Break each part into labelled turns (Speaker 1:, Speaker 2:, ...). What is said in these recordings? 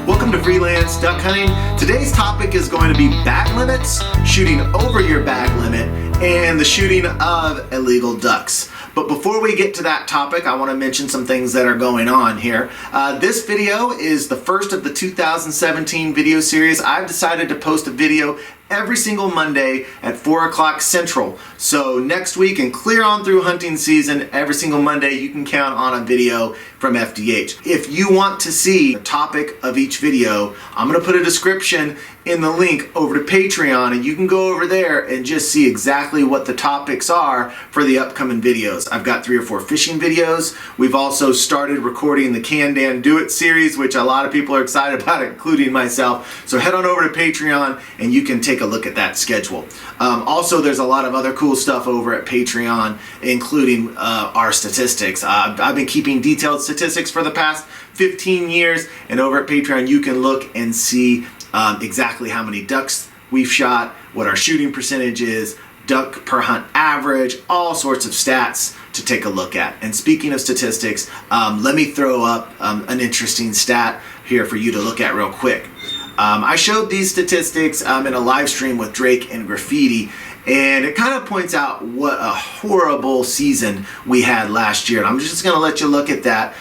Speaker 1: Welcome to FreeLance Duck Hunting. Today's topic is going to be bag limits, shooting over your bag limit, and the shooting of illegal ducks. But before we get to that topic, I want to mention some things that are going on here. This video is the first of the 2017 video series. I've decided to post a video every single Monday at 4 o'clock Central. So next week and clear on through hunting season, every single Monday you can count on a video from FDH. If you want to see the topic of each video, I'm going to put a description in the link over to Patreon, and you can go over there and just see exactly what the topics are for the upcoming videos. I've got 3 or 4 fishing videos. We've also started recording the Can Dan Do It series, which a lot of people are excited about, including myself. So head on over to Patreon and you can take a look at that schedule. Also, there's a lot of other cool stuff over at Patreon, including our statistics. I've been keeping detailed statistics for the past 15 years, and over at Patreon you can look and see exactly how many ducks we've shot, what our shooting percentage is, duck per hunt average, all sorts of stats to take a look at. And speaking of statistics, let me throw up an interesting stat here for you to look at real quick. I showed these statistics in a live stream with Drake and Graffiti, and it kind of points out what a horrible season we had last year. And I'm just going to let you look at that.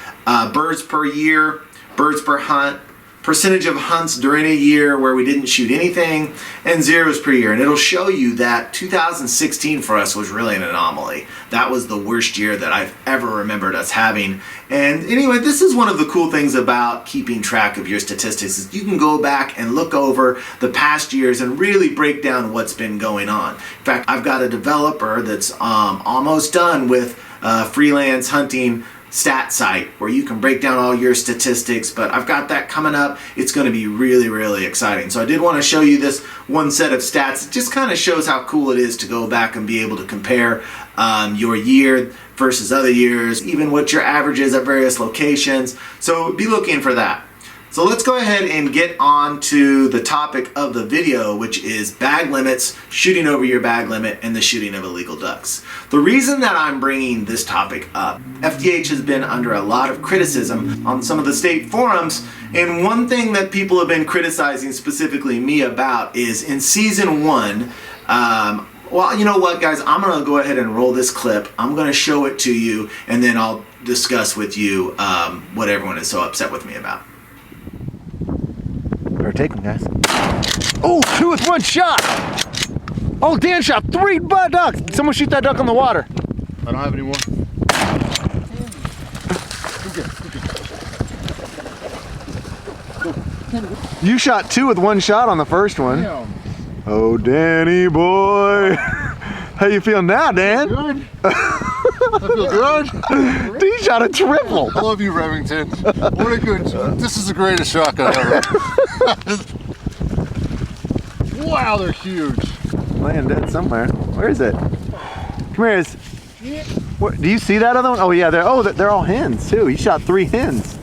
Speaker 1: Birds per year, birds per hunt, percentage of hunts during a year where we didn't shoot anything, and zeros per year. And it'll show you that 2016 for us was really an anomaly. That was the worst year that I've ever remembered us having. And anyway, this is one of the cool things about keeping track of your statistics, is you can go back and look over the past years and really break down what's been going on. In fact, I've got a developer that's almost done with freelance hunting stat site where you can break down all your statistics, but I've got that coming up. It's going to be really, really exciting. So I did want to show you this one set of stats. It just kind of shows how cool it is to go back and be able to compare your year versus other years, even what your average is at various locations. So be looking for that. So let's go ahead and get on to the topic of the video, which is bag limits, shooting over your bag limit, and the shooting of illegal ducks. The reason that I'm bringing this topic up, FDH has been under a lot of criticism on some of the state forums, and one thing that people have been criticizing specifically me about is in season 1, well, you know what, guys, I'm going to go ahead and roll this clip. I'm going to show it to you, and then I'll discuss with you what everyone is so upset with me about.
Speaker 2: Better take them, guys. Oh, 2 with 1 shot. Oh, Dan shot 3 ducks. Someone shoot that duck on the water.
Speaker 3: I don't have any more.
Speaker 2: You shot 2 with 1 shot on the first one.
Speaker 3: Damn.
Speaker 2: Oh, Danny boy. How you feeling now, Dan?
Speaker 3: Good. I feel good.
Speaker 2: He shot a triple.
Speaker 3: I love you, Remington. What a good. This is the greatest shotgun ever. Wow, they're huge.
Speaker 2: Laying dead somewhere. Where is it? Come here. What, do you see that other one? Oh yeah, they're all hens too. He shot 3 hens.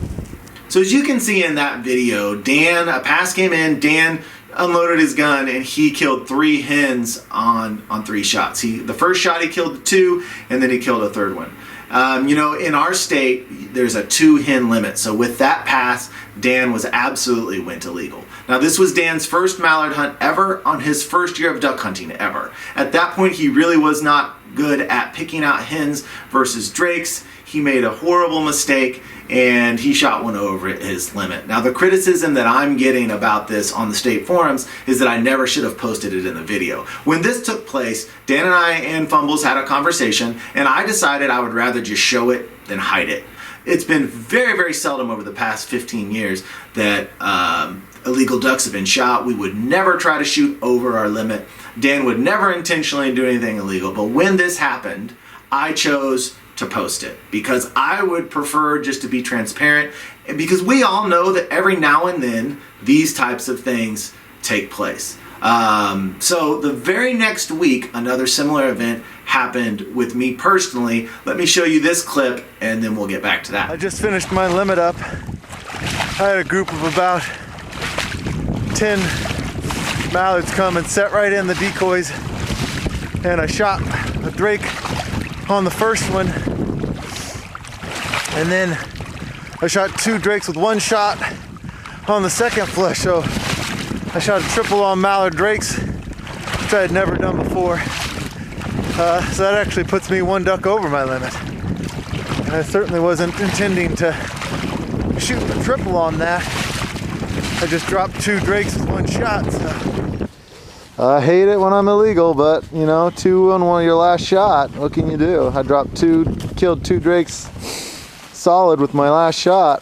Speaker 1: So as you can see in that video, a pass came in, Dan unloaded his gun, and he killed 3 hens on 3 shots. The first shot he killed 2, and then he killed a 3rd one. You know, in our state, there's a 2 hen limit. So with that pass, Dan absolutely went illegal. Now this was Dan's first mallard hunt ever on his first year of duck hunting ever. At that point, he really was not good at picking out hens versus drakes. He made a horrible mistake, and he shot one over his limit. Now the criticism that I'm getting about this on the state forums is that I never should have posted it in the video. When this took place, Dan and I and Fumbles had a conversation, and I decided I would rather just show it than hide it. It's been very, very seldom over the past 15 years that illegal ducks have been shot. We would never try to shoot over our limit. Dan would never intentionally do anything illegal, but when this happened, I chose to post it because I would prefer just to be transparent, because we all know that every now and then these types of things take place. So the very next week, another similar event happened with me personally. Let me show you this clip and then we'll get back to that.
Speaker 2: I just finished my limit up. I had a group of about 10 mallards come and set right in the decoys, and I shot a drake on the first one, and then I shot 2 drakes with 1 shot on the second flush. So I shot a triple on mallard drakes, which I had never done before. So that actually puts me 1 duck over my limit. I certainly wasn't intending to shoot a triple on that. I just dropped 2 drakes with 1 shot. So. I hate it when I'm illegal, but you know, 2 on your last shot. What can you do? I dropped 2, killed 2 drakes solid with my last shot.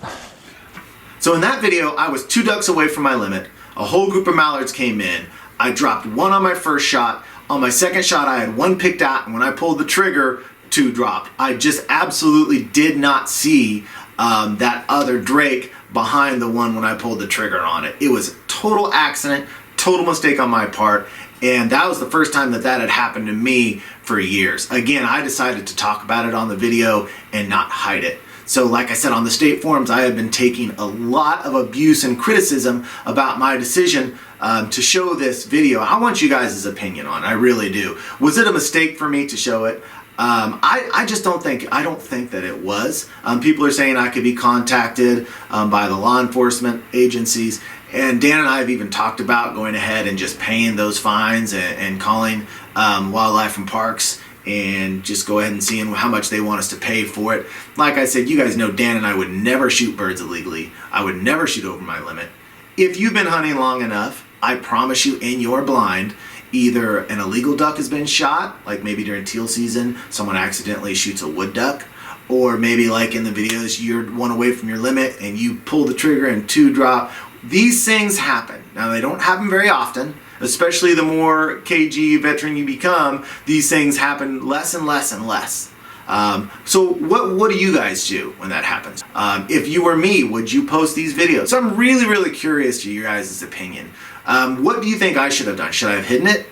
Speaker 1: So in that video, I was 2 ducks away from my limit. A whole group of mallards came in. I dropped 1 on my first shot. On my second shot, I had 1 picked out, and when I pulled the trigger, 2 dropped. I just absolutely did not see that other drake behind the one when I pulled the trigger on it. It was a total accident, total mistake on my part, and that was the first time that that had happened to me for years. Again, I decided to talk about it on the video and not hide it. So like I said, on the state forums, I have been taking a lot of abuse and criticism about my decision to show this video. I want you guys' opinion on it. I really do. Was it a mistake for me to show it? I just don't think that it was. People are saying I could be contacted by the law enforcement agencies, and Dan and I have even talked about going ahead and just paying those fines and calling wildlife and parks and just go ahead and seeing how much they want us to pay for it. Like I said, you guys know Dan and I would never shoot birds illegally. I would never shoot over my limit. If you've been hunting long enough, I promise you in your blind, either an illegal duck has been shot, like maybe during teal season, someone accidentally shoots a wood duck, or maybe like in the videos, you're 1 away from your limit and you pull the trigger and 2 drop. These things happen. Now they don't happen very often, especially the more KG veteran you become, these things happen less and less and less. So what do you guys do when that happens? If you were me, would you post these videos? So I'm really, really curious to your guys' opinion. What do you think I should have done? Should I have hidden it?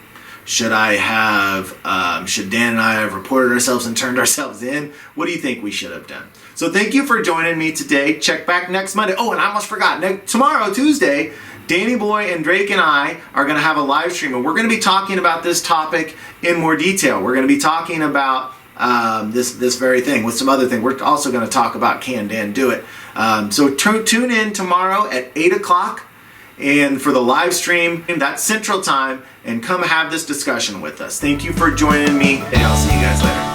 Speaker 1: Should I have, should Dan and I have reported ourselves and turned ourselves in? What do you think we should have done? So thank you for joining me today. Check back next Monday. Oh, and I almost forgot. Tomorrow, Tuesday, Danny Boy and Drake and I are going to have a live stream, and we're going to be talking about this topic in more detail. We're going to be talking about this very thing with some other thing. We're also going to talk about Can Dan Do It. So tune in tomorrow at 8 o'clock and for the live stream, that's Central Time, and come have this discussion with us. Thank you for joining me, and I'll see you guys later.